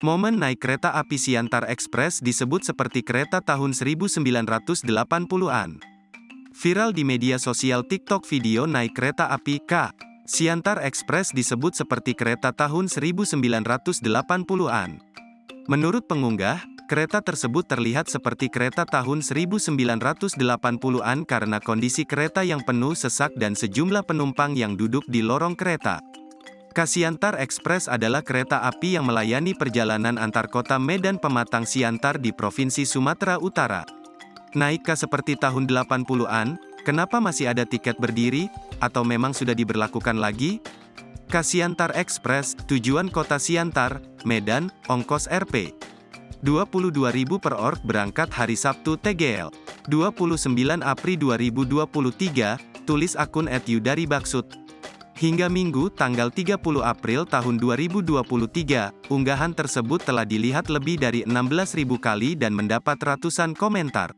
Momen naik kereta api Siantar Express disebut seperti kereta tahun 1980-an. Viral di media sosial TikTok video naik kereta api Siantar Express disebut seperti kereta tahun 1980-an. Menurut pengunggah, kereta tersebut terlihat seperti kereta tahun 1980-an karena kondisi kereta yang penuh sesak dan sejumlah penumpang yang duduk di lorong kereta. Siantar Express adalah kereta api yang melayani perjalanan antar kota Medan Pematang Siantar di Provinsi Sumatera Utara. Naik seperti tahun 80-an, kenapa masih ada tiket berdiri, atau memang sudah diberlakukan lagi? Siantar Express, tujuan kota Siantar, Medan, ongkos Rp. 22.000 per org berangkat hari Sabtu TGL. 29 April 2023, tulis akun @yudaribaksud. Hingga Minggu, tanggal 30 April tahun 2023, unggahan tersebut telah dilihat lebih dari 16.000 kali dan mendapat ratusan komentar.